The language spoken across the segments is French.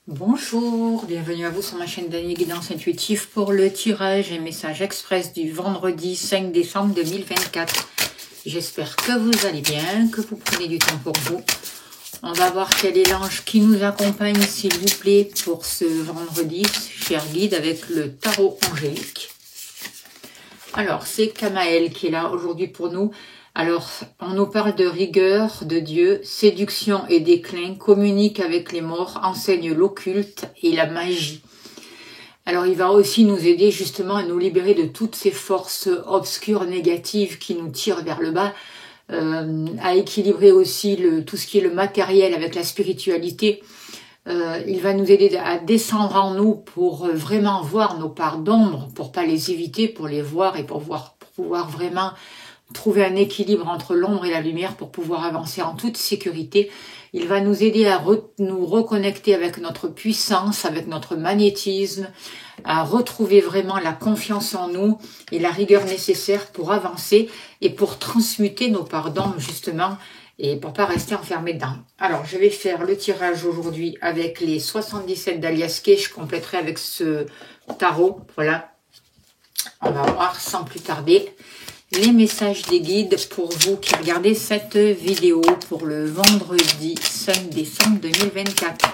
Bonjour, bienvenue à vous sur ma chaîne d'Annie Guidance Intuitive pour le tirage et message express du vendredi 5 décembre 2024. J'espère que vous allez bien, que vous prenez du temps pour vous. On va voir quel est l'ange qui nous accompagne, s'il vous plaît, pour ce vendredi, cher guide, avec le tarot angélique. Alors, c'est Kamaël qui est là aujourd'hui pour nous. Alors, on nous parle de rigueur de Dieu, séduction et déclin, communique avec les morts, enseigne l'occulte et la magie. Alors, il va aussi nous aider justement à nous libérer de toutes ces forces obscures, négatives qui nous tirent vers le bas, à équilibrer aussi tout ce qui est le matériel avec la spiritualité. Il va nous aider à descendre en nous pour vraiment voir nos parts d'ombre, pour pas les éviter, pour les voir et pour pouvoir vraiment trouver un équilibre entre l'ombre et la lumière pour pouvoir avancer en toute sécurité. Il va nous aider à nous reconnecter avec notre puissance, avec notre magnétisme, à retrouver vraiment la confiance en nous et la rigueur nécessaire pour avancer et pour transmuter nos parts d'ombre justement et pour pas rester enfermé dedans. Alors, je vais faire le tirage aujourd'hui avec les 77 d'Alias Kay. Je compléterai avec ce tarot. Voilà. On va voir sans plus tarder les messages des guides pour vous qui regardez cette vidéo pour le vendredi 5 décembre 2024.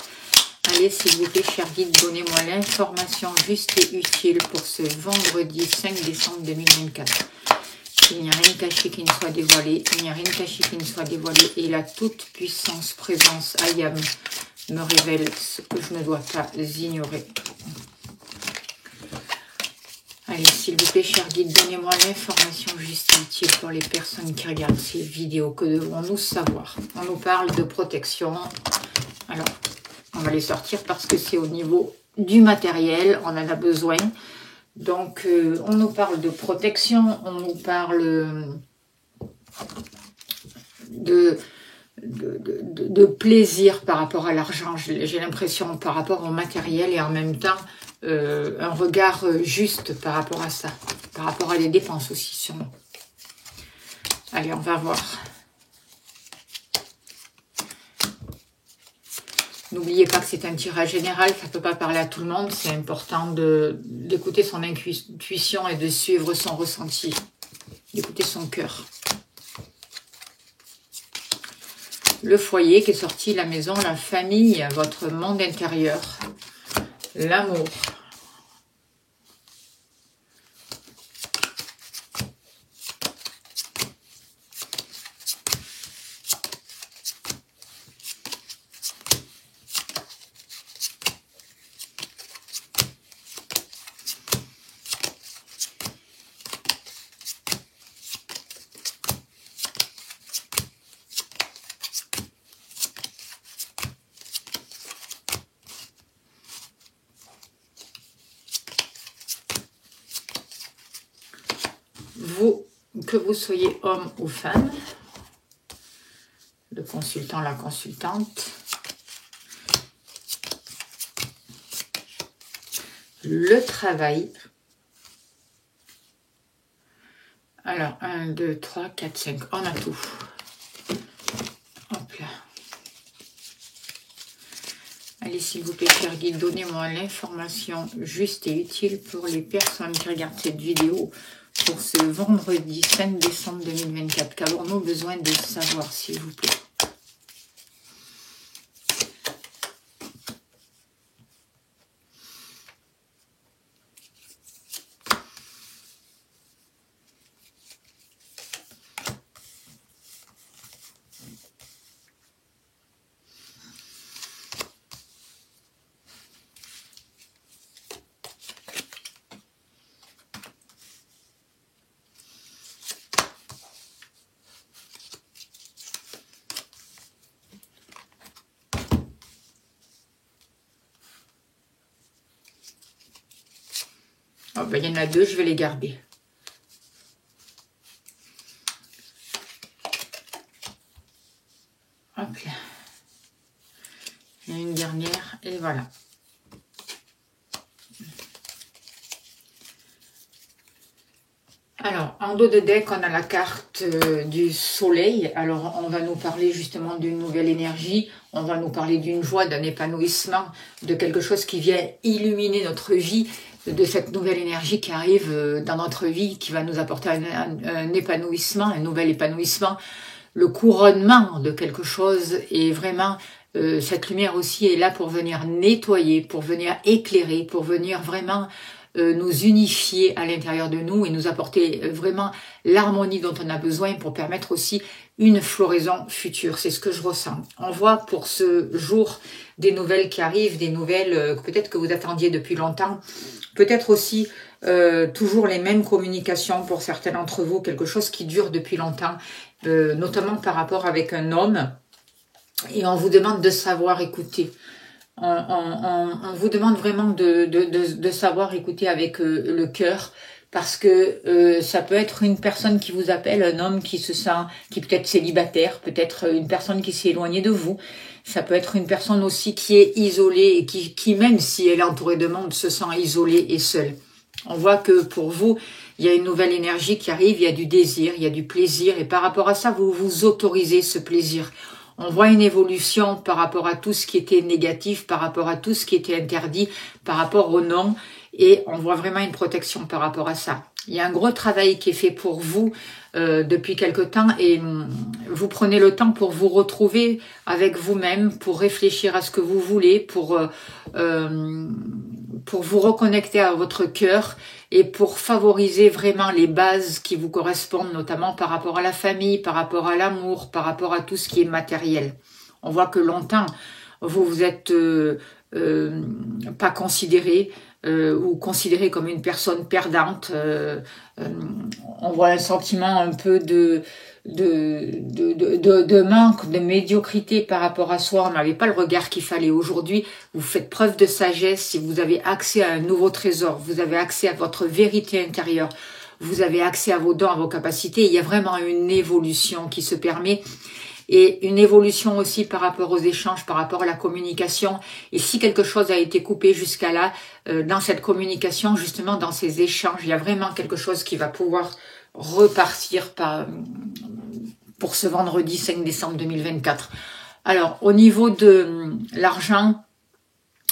Allez, s'il vous plaît, chers guides, donnez-moi l'information juste et utile pour ce vendredi 5 décembre 2024. Il n'y a rien caché qui ne soit dévoilé, il n'y a rien caché qui ne soit dévoilé, et la toute puissance présence Ayam me révèle ce que je ne dois pas ignorer. Allez, s'il vous plaît, chers guides, donnez-moi l'information juste et utile pour les personnes qui regardent ces vidéos. Que devons-nous savoir? On nous parle de protection. Alors, on va les sortir parce que c'est au niveau du matériel, on en a besoin. Donc, on nous parle de protection, on nous parle de plaisir par rapport à l'argent, j'ai l'impression, par rapport au matériel, et en même temps, un regard juste par rapport à ça, par rapport à les dépenses aussi, sûrement. Allez, on va voir. N'oubliez pas que c'est un tirage général, ça ne peut pas parler à tout le monde. C'est important d'écouter son intuition et de suivre son ressenti, d'écouter son cœur. Le foyer qui est sorti, la maison, la famille, votre monde intérieur, l'amour. Vous, que vous soyez homme ou femme, le consultant, la consultante, le travail. Alors, 1, 2, 3, 4, 5, on a tout. Hop là. Allez, s'il vous plaît, chers guides, donnez-moi l'information juste et utile pour les personnes qui regardent cette vidéo pour ce vendredi 5 décembre 2024. Qu'avons-nous besoin de savoir, s'il vous plaît? Oh, ben, il y en a deux, je vais les garder. Hop là. Il y en a une dernière, et voilà. Alors, en dos de deck, on a la carte du soleil. Alors, on va nous parler justement d'une nouvelle énergie. On va nous parler d'une joie, d'un épanouissement, de quelque chose qui vient illuminer notre vie, de cette nouvelle énergie qui arrive dans notre vie, qui va nous apporter un épanouissement, un nouvel épanouissement, le couronnement de quelque chose. Et vraiment, cette lumière aussi est là pour venir nettoyer, pour venir éclairer, pour venir vraiment nous unifier à l'intérieur de nous et nous apporter vraiment l'harmonie dont on a besoin pour permettre aussi une floraison future. C'est ce que je ressens. On voit pour ce jour des nouvelles qui arrivent, des nouvelles peut-être que vous attendiez depuis longtemps, peut-être aussi toujours les mêmes communications pour certains d'entre vous, quelque chose qui dure depuis longtemps, notamment par rapport avec un homme, et on vous demande de savoir écouter. On vous demande vraiment de savoir écouter avec le cœur, parce que ça peut être une personne qui vous appelle, un homme qui se sent, qui peut être célibataire, peut-être une personne qui s'est éloignée de vous, ça peut être une personne aussi qui est isolée et qui même si elle est entourée de monde, se sent isolée et seule. On voit que pour vous, il y a une nouvelle énergie qui arrive, il y a du désir, il y a du plaisir, et par rapport à ça, vous vous autorisez ce plaisir. On voit une évolution par rapport à tout ce qui était négatif, par rapport à tout ce qui était interdit, par rapport au non, et on voit vraiment une protection par rapport à ça. Il y a un gros travail qui est fait pour vous depuis quelque temps, et vous prenez le temps pour vous retrouver avec vous-même, pour réfléchir à ce que vous voulez, pour vous reconnecter à votre cœur et pour favoriser vraiment les bases qui vous correspondent, notamment par rapport à la famille, par rapport à l'amour, par rapport à tout ce qui est matériel. On voit que longtemps, vous êtes pas considéré ou considéré comme une personne perdante. On voit un sentiment un peu de manque, de médiocrité par rapport à soi. On n'avait pas le regard qu'il fallait. Aujourd'hui, vous faites preuve de sagesse si vous avez accès à un nouveau trésor, vous avez accès à votre vérité intérieure, vous avez accès à vos dons, à vos capacités. Il y a vraiment une évolution qui se permet. Et une évolution aussi par rapport aux échanges, par rapport à la communication. Et si quelque chose a été coupé jusqu'à là, dans cette communication, justement dans ces échanges, il y a vraiment quelque chose qui va pouvoir repartir pour ce vendredi 5 décembre 2024. Alors, au niveau de l'argent,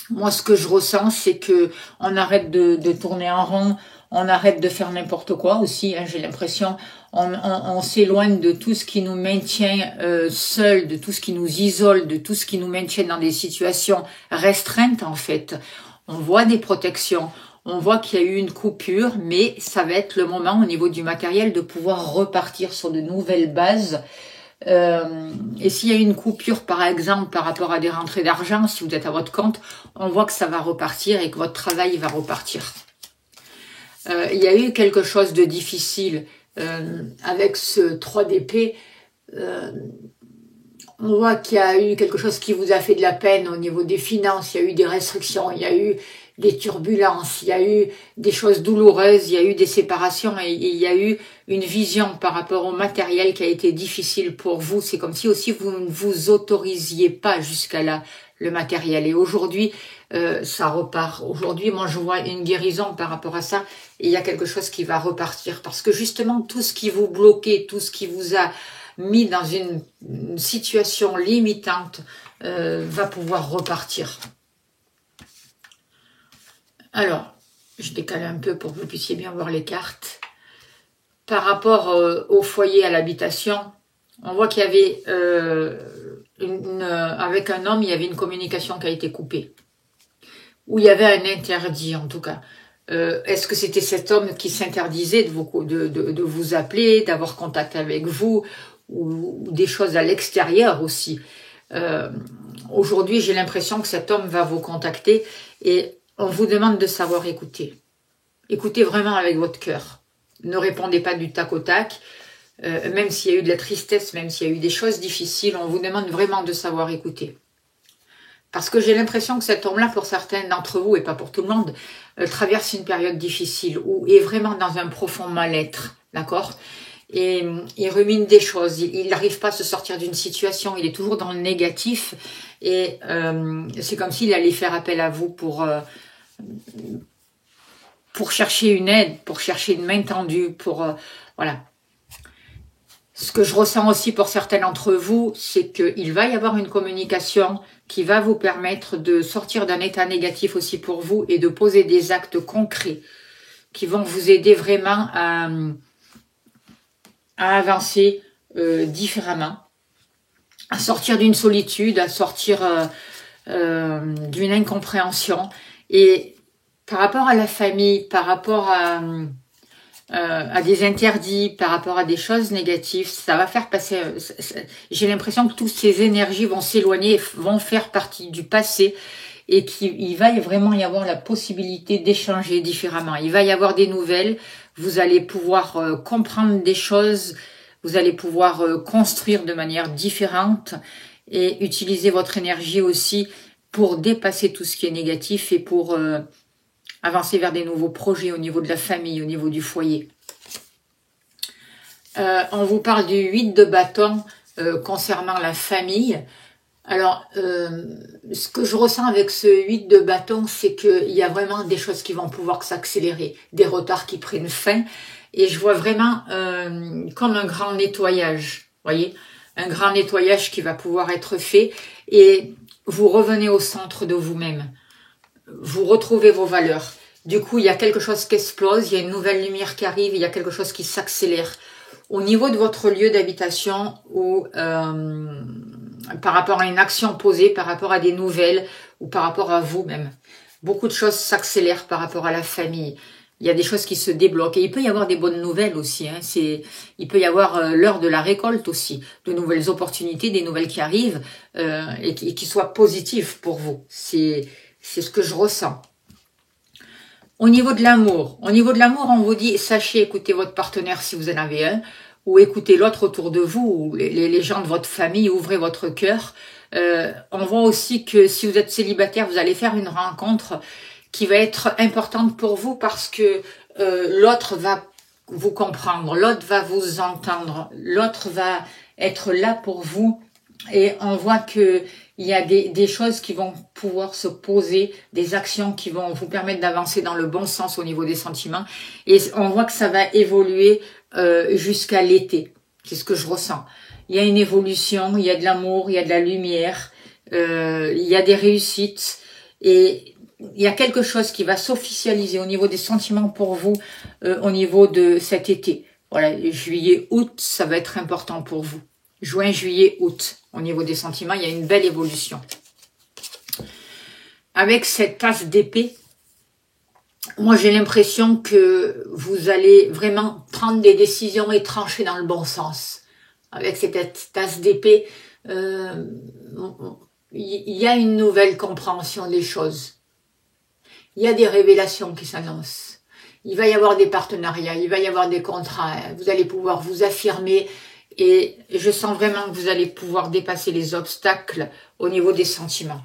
moi, ce que je ressens, c'est que on arrête de tourner en rond, on arrête de faire n'importe quoi aussi, hein, j'ai l'impression. On s'éloigne de tout ce qui nous maintient seuls, de tout ce qui nous isole, de tout ce qui nous maintient dans des situations restreintes en fait. On voit des protections, on voit qu'il y a eu une coupure, mais ça va être le moment au niveau du matériel de pouvoir repartir sur de nouvelles bases. Et s'il y a une coupure par exemple par rapport à des rentrées d'argent, si vous êtes à votre compte, on voit que ça va repartir et que votre travail va repartir. Il y a eu quelque chose de difficile avec ce 3 d'épée. On voit qu'il y a eu quelque chose qui vous a fait de la peine au niveau des finances, il y a eu des restrictions, il y a eu des turbulences, il y a eu des choses douloureuses, il y a eu des séparations et il y a eu une vision par rapport au matériel qui a été difficile pour vous. C'est comme si aussi vous ne vous autorisiez pas jusqu'à là le matériel. Et aujourd'hui, ça repart. Aujourd'hui, moi, je vois une guérison par rapport à ça et il y a quelque chose qui va repartir parce que justement, tout ce qui vous bloquait, tout ce qui vous a mis dans une situation limitante va pouvoir repartir. Alors, je décale un peu pour que vous puissiez bien voir les cartes. Par rapport au foyer, à l'habitation, on voit qu'il y avait, avec un homme, il y avait une communication qui a été coupée. Ou il y avait un interdit, en tout cas. Est-ce que c'était cet homme qui s'interdisait de vous appeler, d'avoir contact avec vous, ou des choses à l'extérieur aussi. Aujourd'hui, j'ai l'impression que cet homme va vous contacter et on vous demande de savoir écouter. Écoutez vraiment avec votre cœur. Ne répondez pas du tac au tac. Même s'il y a eu de la tristesse, même s'il y a eu des choses difficiles, on vous demande vraiment de savoir écouter. Parce que j'ai l'impression que cet homme-là, pour certains d'entre vous, et pas pour tout le monde, traverse une période difficile ou est vraiment dans un profond mal-être. D'accord ? Et il rumine des choses, il n'arrive pas à se sortir d'une situation, il est toujours dans le négatif et c'est comme s'il allait faire appel à vous pour pour chercher une aide, pour chercher une main tendue, pour voilà. Ce que je ressens aussi pour certains d'entre vous, c'est qu'il va y avoir une communication qui va vous permettre de sortir d'un état négatif aussi pour vous et de poser des actes concrets qui vont vous aider vraiment à avancer différemment, à sortir d'une solitude, à sortir d'une incompréhension. Et par rapport à la famille, par rapport à des interdits, par rapport à des choses négatives, ça va faire passer... J'ai l'impression que toutes ces énergies vont s'éloigner, vont faire partie du passé et qu'il va vraiment y avoir la possibilité d'échanger différemment. Il va y avoir des nouvelles, vous allez pouvoir comprendre des choses, vous allez pouvoir construire de manière différente et utiliser votre énergie aussi pour dépasser tout ce qui est négatif et pour... avancer vers des nouveaux projets au niveau de la famille, au niveau du foyer. On vous parle du 8 de bâton concernant la famille. Alors, ce que je ressens avec ce 8 de bâton, c'est qu'il y a vraiment des choses qui vont pouvoir s'accélérer, des retards qui prennent fin. Et je vois vraiment comme un grand nettoyage, voyez, un grand nettoyage qui va pouvoir être fait. Et vous revenez au centre de vous-même. Vous retrouvez vos valeurs. Du coup, il y a quelque chose qui explose, il y a une nouvelle lumière qui arrive, il y a quelque chose qui s'accélère. Au niveau de votre lieu d'habitation ou par rapport à une action posée, par rapport à des nouvelles ou par rapport à vous-même. Beaucoup de choses s'accélèrent par rapport à la famille. Il y a des choses qui se débloquent. Et il peut y avoir des bonnes nouvelles aussi. Hein. Il peut y avoir l'heure de la récolte aussi. De nouvelles opportunités, des nouvelles qui arrivent et qui soient positives pour vous. C'est ce que je ressens. Au niveau de l'amour, on vous dit, sachez écouter votre partenaire si vous en avez un, ou écoutez l'autre autour de vous, ou les gens de votre famille, ouvrez votre cœur. On voit aussi que si vous êtes célibataire, vous allez faire une rencontre qui va être importante pour vous parce que l'autre va vous comprendre, l'autre va vous entendre, l'autre va être là pour vous. Et on voit que il y a des choses qui vont pouvoir se poser, des actions qui vont vous permettre d'avancer dans le bon sens au niveau des sentiments. Et on voit que ça va évoluer jusqu'à l'été. C'est ce que je ressens. Il y a une évolution, il y a de l'amour, il y a de la lumière, il y a des réussites. Et il y a quelque chose qui va s'officialiser au niveau des sentiments pour vous au niveau de cet été. Voilà, juillet, août, ça va être important pour vous. Juin, juillet, août. Au niveau des sentiments, il y a une belle évolution. Avec cette tasse d'épée, moi j'ai l'impression que vous allez vraiment prendre des décisions et trancher dans le bon sens. Avec cette tasse d'épée, il y a une nouvelle compréhension des choses. Il y a des révélations qui s'annoncent. Il va y avoir des partenariats, il va y avoir des contrats. Vous allez pouvoir vous affirmer. Et je sens vraiment que vous allez pouvoir dépasser les obstacles au niveau des sentiments.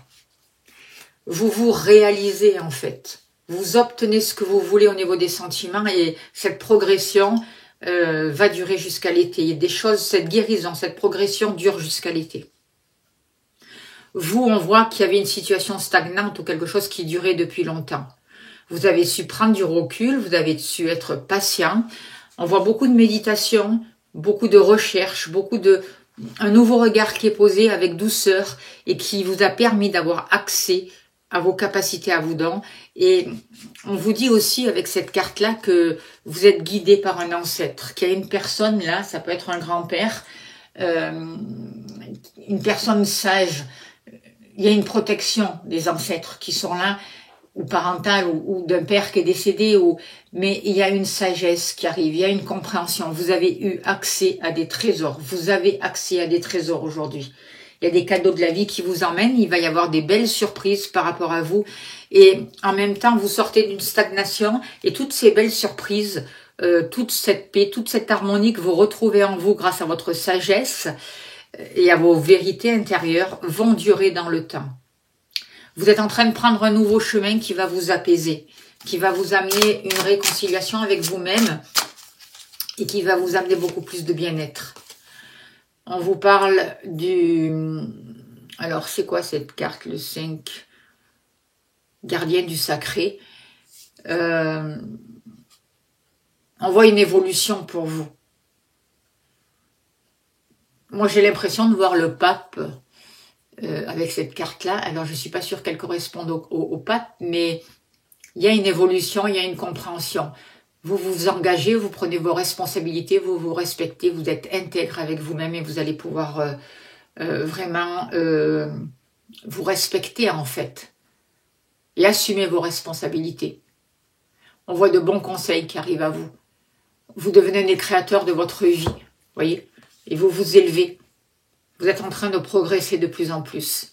Vous vous réalisez en fait. Vous obtenez ce que vous voulez au niveau des sentiments et cette progression va durer jusqu'à l'été. Des choses, cette guérison, cette progression dure jusqu'à l'été. Vous, on voit qu'il y avait une situation stagnante ou quelque chose qui durait depuis longtemps. Vous avez su prendre du recul, vous avez su être patient. On voit beaucoup de méditation, beaucoup de recherche, un nouveau regard qui est posé avec douceur et qui vous a permis d'avoir accès à vos capacités, à vos dons. Et on vous dit aussi avec cette carte-là que vous êtes guidé par un ancêtre, qu'il y a une personne là, ça peut être un grand-père, une personne sage. Il y a une protection des ancêtres qui sont là, ou parentale, ou d'un père qui est décédé, mais il y a une sagesse qui arrive, il y a une compréhension. Vous avez eu accès à des trésors, vous avez accès à des trésors aujourd'hui. Il y a des cadeaux de la vie qui vous emmènent, il va y avoir des belles surprises par rapport à vous. Et en même temps, vous sortez d'une stagnation et toutes ces belles surprises, toute cette paix, toute cette harmonie que vous retrouvez en vous grâce à votre sagesse et à vos vérités intérieures vont durer dans le temps. Vous êtes en train de prendre un nouveau chemin qui va vous apaiser, qui va vous amener une réconciliation avec vous-même et qui va vous amener beaucoup plus de bien-être. On vous parle du... Alors, c'est quoi cette carte, le 5 gardien du sacré? On voit une évolution pour vous. Moi, j'ai l'impression de voir le pape avec cette carte-là. Alors, je ne suis pas sûre qu'elle corresponde au pape, mais il y a une évolution, il y a une compréhension. Vous vous engagez, vous prenez vos responsabilités, vous vous respectez, vous êtes intègre avec vous-même et vous allez pouvoir vraiment vous respecter en fait et assumer vos responsabilités. On voit de bons conseils qui arrivent à vous. Vous devenez les créateurs de votre vie, voyez, et vous vous élevez. Vous êtes en train de progresser de plus en plus.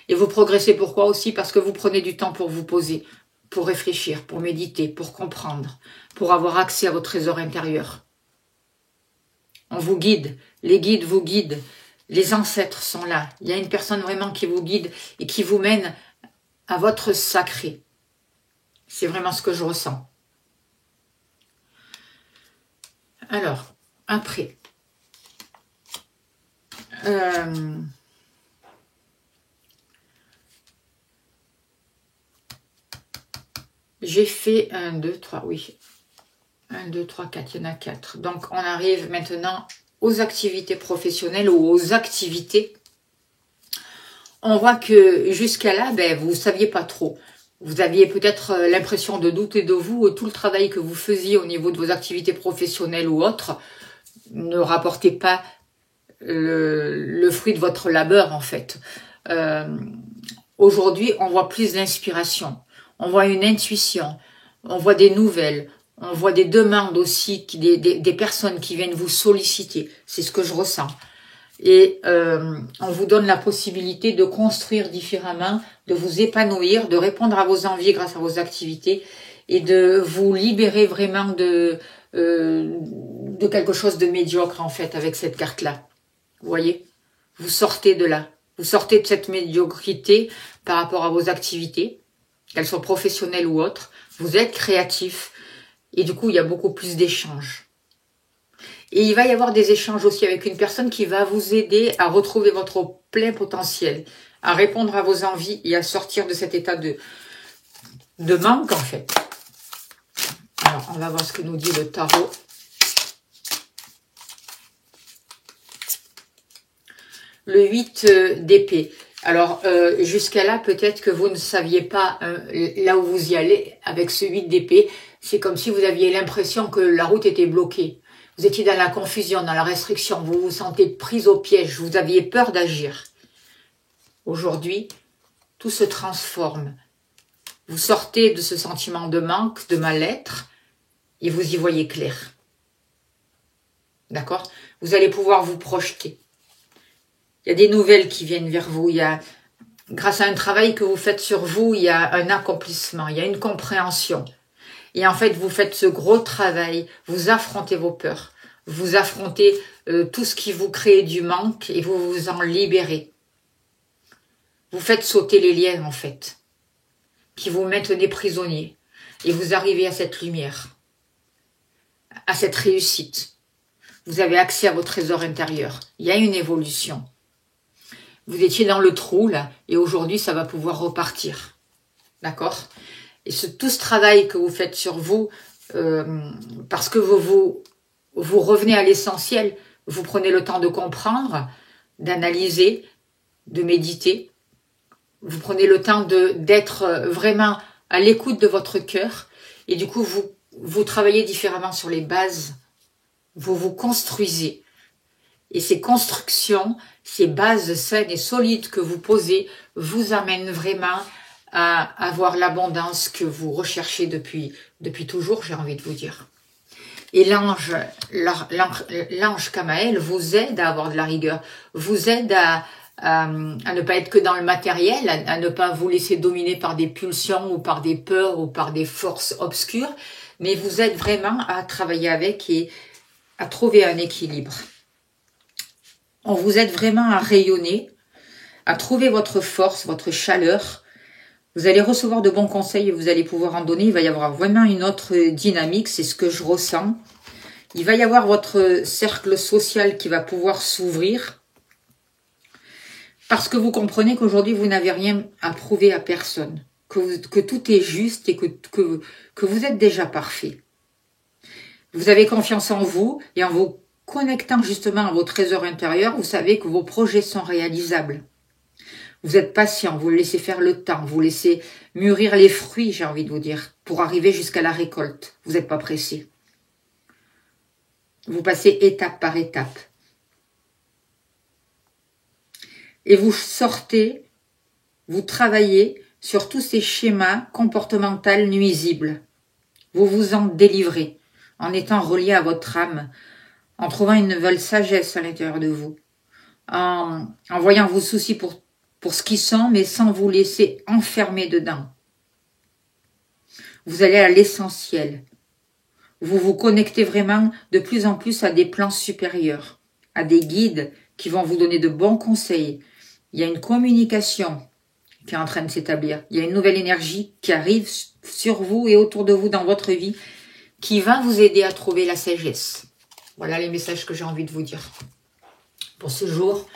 Et vous progressez pourquoi aussi? Parce que vous prenez du temps pour vous poser, pour réfléchir, pour méditer, pour comprendre, pour avoir accès à vos trésors intérieurs. On vous guide, les guides vous guident, les ancêtres sont là. Il y a une personne vraiment qui vous guide et qui vous mène à votre sacré. C'est vraiment ce que je ressens. Alors, après, j'ai fait 1, 2, 3, oui. 1, 2, 3, 4, il y en a 4. Donc, on arrive maintenant aux activités professionnelles ou aux activités. On voit que jusqu'à là, vous ne saviez pas trop. Vous aviez peut-être l'impression de douter de vous. Tout le travail que vous faisiez au niveau de vos activités professionnelles ou autres ne rapportait pas le fruit de votre labeur, en fait. Aujourd'hui, on voit plus d'inspiration. On voit une intuition. On voit des nouvelles. On voit des demandes aussi, des personnes qui viennent vous solliciter. C'est ce que je ressens. Et on vous donne la possibilité de construire différemment, de vous épanouir, de répondre à vos envies grâce à vos activités et de vous libérer vraiment de quelque chose de médiocre en fait avec cette carte-là. Vous voyez? Vous sortez de là. Vous sortez de cette médiocrité par rapport à vos activités, qu'elles soient professionnelles ou autres. Vous êtes créatif et du coup, il y a beaucoup plus d'échanges. Et il va y avoir des échanges aussi avec une personne qui va vous aider à retrouver votre plein potentiel, à répondre à vos envies et à sortir de cet état de manque en fait. Alors, on va voir ce que nous dit le tarot. Le 8 d'épée. Alors, jusqu'à là, peut-être que vous ne saviez pas là où vous y allez avec ce 8 d'épée. C'est comme si vous aviez l'impression que la route était bloquée. Vous étiez dans la confusion, dans la restriction, vous vous sentez prise au piège, vous aviez peur d'agir. Aujourd'hui, tout se transforme. Vous sortez de ce sentiment de manque, de mal-être, et vous y voyez clair. D'accord? Vous allez pouvoir vous projeter. Il y a des nouvelles qui viennent vers vous, grâce à un travail que vous faites sur vous, il y a un accomplissement, il y a une compréhension. Et en fait, vous faites ce gros travail, vous affrontez vos peurs, vous affrontez tout ce qui vous crée du manque et vous vous en libérez. Vous faites sauter les liens, en fait, qui vous mettent des prisonniers. Et vous arrivez à cette lumière, à cette réussite. Vous avez accès à vos trésors intérieurs. Il y a une évolution. Vous étiez dans le trou, là, et aujourd'hui, ça va pouvoir repartir. D'accord ? Et tout ce travail que vous faites sur vous, parce que vous revenez à l'essentiel, vous prenez le temps de comprendre, d'analyser, de méditer. Vous prenez le temps d'être vraiment à l'écoute de votre cœur. Et du coup, vous travaillez différemment sur les bases. Vous vous construisez. Et ces constructions, ces bases saines et solides que vous posez, vous amènent vraiment à avoir l'abondance que vous recherchez depuis toujours, j'ai envie de vous dire. Et l'ange Kamaël vous aide à avoir de la rigueur, vous aide à ne pas être que dans le matériel, à ne pas vous laisser dominer par des pulsions ou par des peurs ou par des forces obscures, mais vous aide vraiment à travailler avec et à trouver un équilibre. On vous aide vraiment à rayonner, à trouver votre force, votre chaleur. Vous allez recevoir de bons conseils et vous allez pouvoir en donner. Il va y avoir vraiment une autre dynamique, c'est ce que je ressens. Il va y avoir votre cercle social qui va pouvoir s'ouvrir. Parce que vous comprenez qu'aujourd'hui, vous n'avez rien à prouver à personne. que tout est juste et que vous êtes déjà parfait. Vous avez confiance en vous et en vous connectant justement à vos trésors intérieurs, vous savez que vos projets sont réalisables. Vous êtes patient, vous laissez faire le temps, vous laissez mûrir les fruits, j'ai envie de vous dire, pour arriver jusqu'à la récolte. Vous n'êtes pas pressé. Vous passez étape par étape. Et vous sortez, vous travaillez sur tous ces schémas comportementaux nuisibles. Vous vous en délivrez en étant relié à votre âme, en trouvant une nouvelle sagesse à l'intérieur de vous, en voyant vos soucis pour ce qu'ils sont, mais sans vous laisser enfermer dedans. Vous allez à l'essentiel. Vous vous connectez vraiment de plus en plus à des plans supérieurs, à des guides qui vont vous donner de bons conseils. Il y a une communication qui est en train de s'établir. Il y a une nouvelle énergie qui arrive sur vous et autour de vous dans votre vie qui va vous aider à trouver la sagesse. Voilà les messages que j'ai envie de vous dire pour ce jour.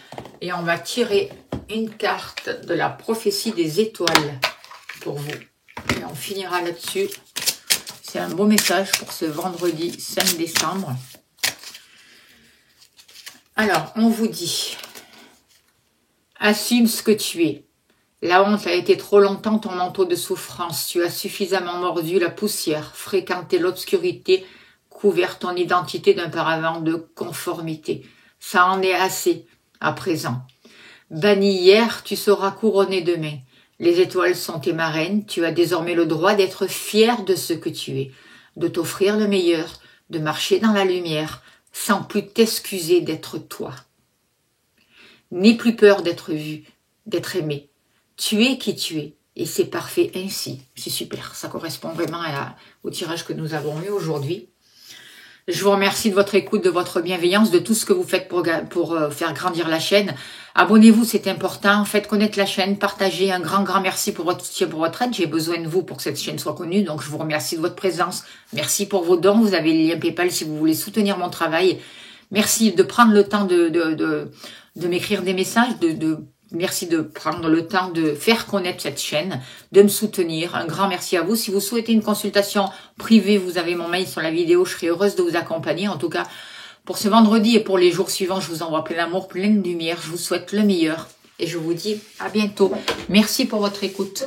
Et on va tirer une carte de la prophétie des étoiles pour vous. Et on finira là-dessus. C'est un beau message pour ce vendredi 5 décembre. Alors, on vous dit, assume ce que tu es. La honte a été trop longtemps ton manteau de souffrance. Tu as suffisamment mordu la poussière, fréquenté l'obscurité, couvert ton identité d'un paravent de conformité. Ça en est assez, à présent. Banni hier, tu seras couronné demain. Les étoiles sont tes marraines, tu as désormais le droit d'être fier de ce que tu es, de t'offrir le meilleur, de marcher dans la lumière, sans plus t'excuser d'être toi. N'aie plus peur d'être vu, d'être aimé. Tu es qui tu es, et c'est parfait ainsi. C'est super, ça correspond vraiment au tirage que nous avons eu aujourd'hui. Je vous remercie de votre écoute, de votre bienveillance, de tout ce que vous faites pour faire grandir la chaîne. Abonnez-vous, c'est important. Faites connaître la chaîne, partagez. Un grand merci pour votre soutien, pour votre aide. J'ai besoin de vous pour que cette chaîne soit connue. Donc, je vous remercie de votre présence. Merci pour vos dons. Vous avez le lien PayPal si vous voulez soutenir mon travail. Merci de prendre le temps de m'écrire des messages, merci de prendre le temps de faire connaître cette chaîne, de me soutenir. Un grand merci à vous. Si vous souhaitez une consultation privée, vous avez mon mail sur la vidéo. Je serai heureuse de vous accompagner. En tout cas, pour ce vendredi et pour les jours suivants, je vous envoie plein d'amour, plein de lumière. Je vous souhaite le meilleur et je vous dis à bientôt. Merci pour votre écoute.